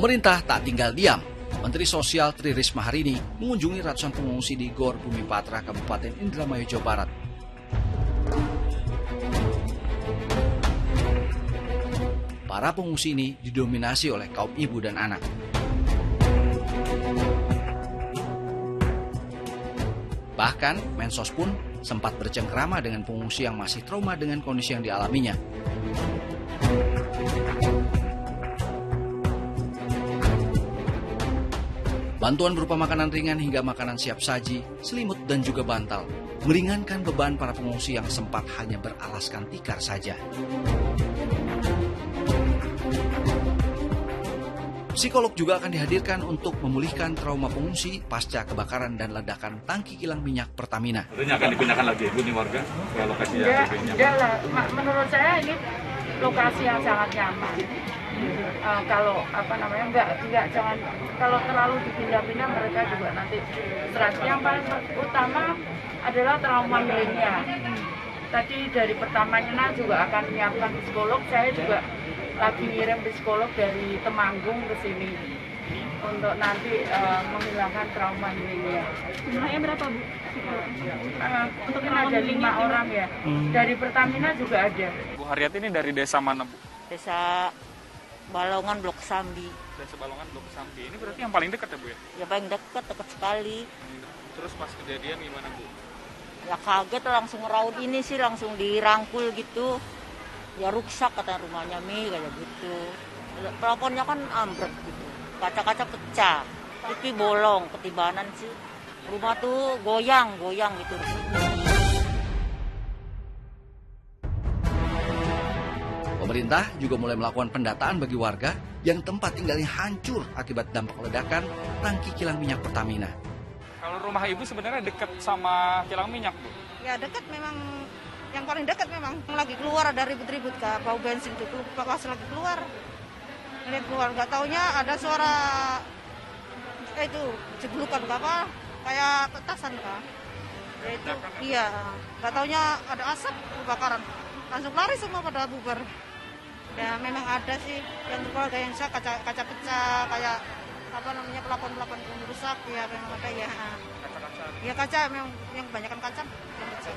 Pemerintah tak tinggal diam. Menteri Sosial Tri Risma hari ini mengunjungi ratusan pengungsi di Gor Bumi Patra, Kabupaten Indramayu, Jawa Barat. Para pengungsi ini didominasi oleh kaum ibu dan anak. Bahkan, Mensos pun sempat bercengkrama dengan pengungsi yang masih trauma dengan kondisi yang dialaminya. Bantuan berupa makanan ringan hingga makanan siap saji, selimut dan juga bantal, meringankan beban para pengungsi yang sempat hanya beralaskan tikar saja. Psikolog juga akan dihadirkan untuk memulihkan trauma pengungsi pasca kebakaran dan ledakan tangki kilang minyak Pertamina. Tentunya akan dipindahkan lagi Ibu nih warga ke lokasi yang lebih nyaman. Menurut saya ini lokasi yang sangat nyaman. Kalau jangan kalau terlalu dipindah-pindah mereka juga nanti stres. Yang paling utama adalah trauma healingnya. Tadi dari Pertamina juga akan menyiapkan psikolog. Saya juga lagi ngirim psikolog dari Temanggung ke sini untuk nanti menghilangkan trauma healingnya. Jumlahnya berapa, Bu? Untuk ada 5 orang ya. Dari Pertamina juga ada. Bu Haryati ini dari desa mana, Bu? Desa Balongan Blok Sambi. Desa Balongan Blok Sambi. Ini berarti yang paling dekat ya, Bu ya? Ya paling dekat sekali. Terus pas kejadian gimana, Bu? Ya kaget langsung raut ini sih, langsung dirangkul gitu. Ya rusak kata rumahnya kayak gitu. Pelaponnya kan ambruk gitu. Kaca-kaca pecah. TV bolong, ketibanan sih. Rumah tuh goyang gitu. Pemerintah juga mulai melakukan pendataan bagi warga yang tempat tinggalnya hancur akibat dampak ledakan tangki kilang minyak Pertamina. Kalau rumah Ibu sebenarnya dekat sama kilang minyak, Bu? Ya dekat memang, yang paling dekat memang. Lagi keluar ada ribut-ribut ke bau bensin itu, pas lagi keluar. Ngeliat keluar, nggak taunya ada suara itu jeblukan apa, kayak petasan kah? Ya itu, iya. Nggak taunya ada asap kebakaran. Langsung lari semua pada bubar. Ya memang ada sih yang keluarga yang saya kaca pecah, kayak pelapon-pelapon rusak ya memang ada ya. Ya kaca memang yang kebanyakan kaca yang pecah.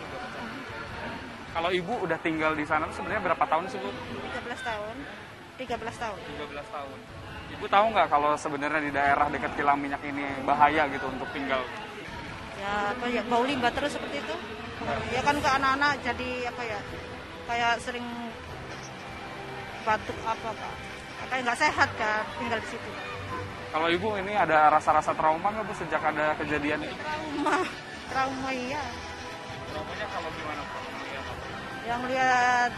Kalau Ibu udah tinggal di sana sebenarnya berapa tahun sih, Bu? 13 tahun. 13 tahun. Ibu tahu nggak kalau sebenarnya di daerah dekat kilang minyak ini bahaya gitu untuk tinggal? Ya bau limbah terus seperti itu. Ya kan ke anak-anak jadi kayak sering batuk kayak nggak sehat kan tinggal di situ. Kalau Ibu ini ada rasa-rasa trauma nggak, Bu, sejak ada kejadian ini? Trauma iya. Traumanya kalau gimana, Bu? Yang lihat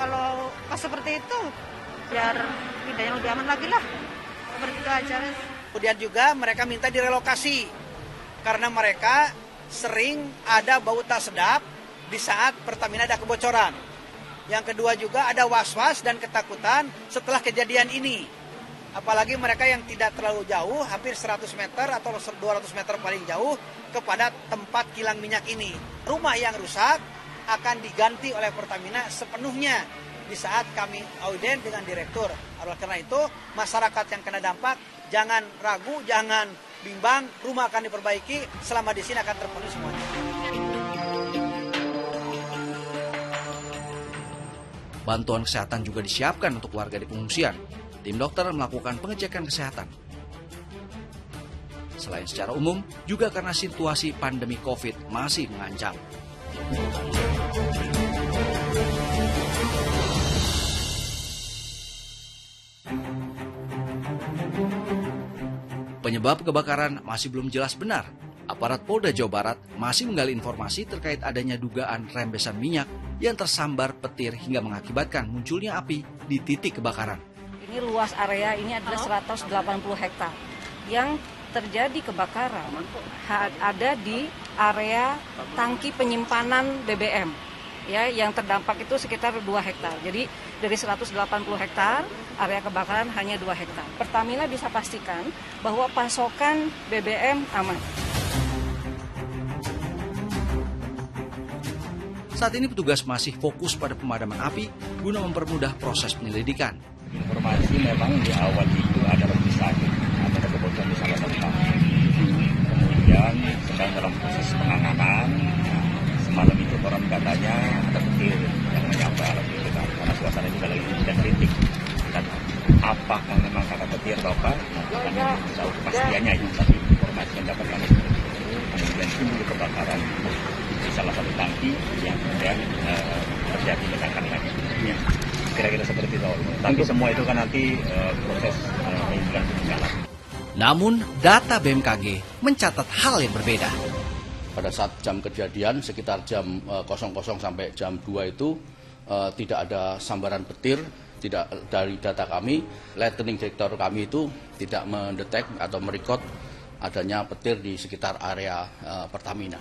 kalau pas seperti itu biar pindah yang lebih aman lagi lah. Seperti itu aja. Kemudian juga mereka minta direlokasi karena mereka sering ada bau tak sedap di saat Pertamina ada kebocoran. Yang kedua juga ada was-was dan ketakutan setelah kejadian ini. Apalagi mereka yang tidak terlalu jauh, hampir 100 meter atau 200 meter paling jauh kepada tempat kilang minyak ini. Rumah yang rusak akan diganti oleh Pertamina sepenuhnya di saat kami audien dengan direktur. Oleh karena itu, masyarakat yang kena dampak jangan ragu, jangan bimbang, rumah akan diperbaiki, selama di sini akan terpenuhi semuanya. Bantuan kesehatan juga disiapkan untuk warga di pengungsian. Tim dokter melakukan pengecekan kesehatan. Selain secara umum, juga karena situasi pandemi COVID masih mengancam. Penyebab kebakaran masih belum jelas benar. Aparat Polda Jawa Barat masih menggali informasi terkait adanya dugaan rembesan minyak yang tersambar petir hingga mengakibatkan munculnya api di titik kebakaran. Ini luas area ini adalah 180 hektar. Yang terjadi kebakaran ada di area tangki penyimpanan BBM. Ya, yang terdampak itu sekitar 2 hektar. Jadi dari 180 hektar, area kebakaran hanya 2 hektar. Pertamina bisa pastikan bahwa pasokan BBM aman. Saat ini petugas masih fokus pada pemadaman api guna mempermudah proses penyelidikan. Informasi memang di awal itu ada rebusan makanya tahu kepastiannya itu, tapi informasi yang dapat kami kemudian timbul kebakaran di salah satu tangki yang kemudian terjadi ledakan lagi. Ya, kira-kira seperti itu. Tapi semua itu kan nanti proses penyidikan berjalan. Namun, data BMKG mencatat hal yang berbeda. Pada saat jam kejadian sekitar jam 00 sampai jam 2 itu tidak ada sambaran petir. Tidak, dari data kami, lightning detector kami itu tidak mendetek atau merekod adanya petir di sekitar area Pertamina.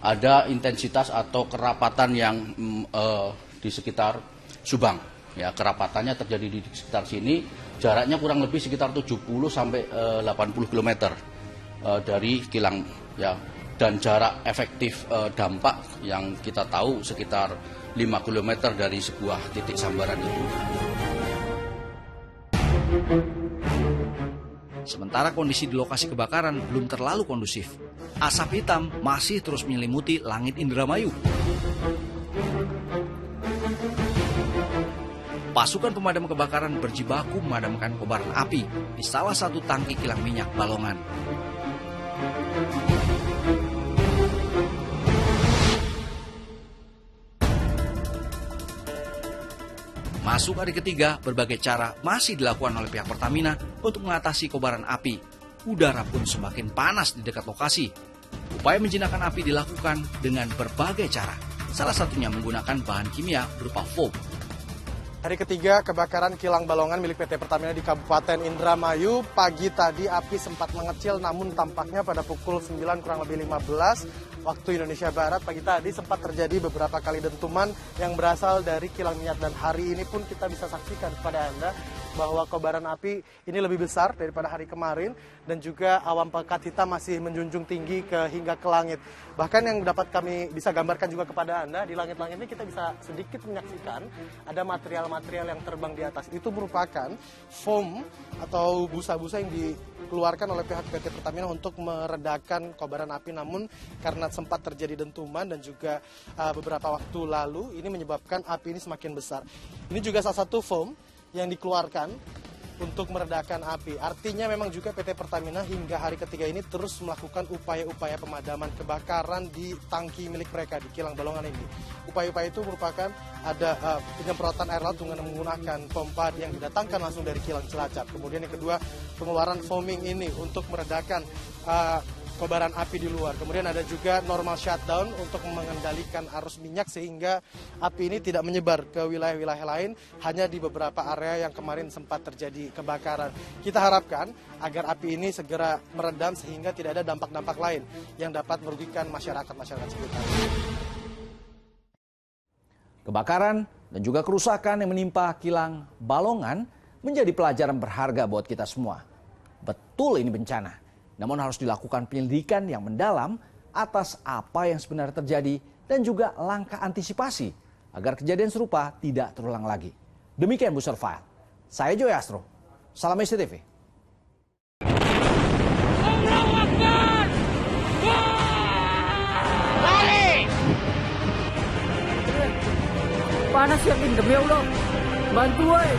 Ada intensitas atau kerapatan yang di sekitar Subang. Ya, kerapatannya terjadi di sekitar sini, jaraknya kurang lebih sekitar 70 sampai 80 km dari kilang, ya. Dan jarak efektif dampak yang kita tahu sekitar 5 km dari sebuah titik sambaran itu. Sementara kondisi di lokasi kebakaran belum terlalu kondusif. Asap hitam masih terus menyelimuti langit Indramayu. Pasukan pemadam kebakaran berjibaku memadamkan kobaran api di salah satu tangki kilang minyak Balongan. Masuk hari ketiga, berbagai cara masih dilakukan oleh pihak Pertamina untuk mengatasi kobaran api. Udara pun semakin panas di dekat lokasi. Upaya menjinakkan api dilakukan dengan berbagai cara. Salah satunya menggunakan bahan kimia berupa foam. Hari ketiga kebakaran kilang Balongan milik PT Pertamina di Kabupaten Indramayu. Pagi tadi api sempat mengecil, namun tampaknya pada pukul 9 kurang lebih 15 waktu Indonesia Barat pagi tadi sempat terjadi beberapa kali dentuman yang berasal dari kilang minyak. Dan hari ini pun kita bisa saksikan kepada Anda bahwa kobaran api ini lebih besar daripada hari kemarin, dan juga awan pekat hitam masih menjunjung tinggi hingga ke langit. Bahkan yang dapat kami bisa gambarkan juga kepada Anda, di langit-langit ini kita bisa sedikit menyaksikan ada material-material yang terbang di atas. Itu merupakan foam atau busa-busa yang dikeluarkan oleh pihak PT Pertamina untuk meredakan kobaran api. Namun karena sempat terjadi dentuman dan juga beberapa waktu lalu, ini menyebabkan api ini semakin besar. Ini juga salah satu foam yang dikeluarkan untuk meredakan api. Artinya memang juga PT Pertamina hingga hari ketiga ini terus melakukan upaya-upaya pemadaman kebakaran di tangki milik mereka di kilang Balongan ini. Upaya-upaya itu merupakan ada penyemprotan air laut dengan menggunakan pompa yang didatangkan langsung dari kilang Cilacap. Kemudian yang kedua, pengeluaran foaming ini untuk meredakan kobaran api di luar. Kemudian ada juga normal shutdown untuk mengendalikan arus minyak sehingga api ini tidak menyebar ke wilayah-wilayah lain, hanya di beberapa area yang kemarin sempat terjadi kebakaran. Kita harapkan agar api ini segera meredam sehingga tidak ada dampak-dampak lain yang dapat merugikan masyarakat sekitar. Kebakaran dan juga kerusakan yang menimpa kilang Balongan menjadi pelajaran berharga buat kita semua. Betul ini bencana. Namun harus dilakukan penyelidikan yang mendalam atas apa yang sebenarnya terjadi dan juga langkah antisipasi agar kejadian serupa tidak terulang lagi. Demikian Booster File. Saya Joy Astro. Salam SCTV. Panas ya, demi Allah. Bantu woy.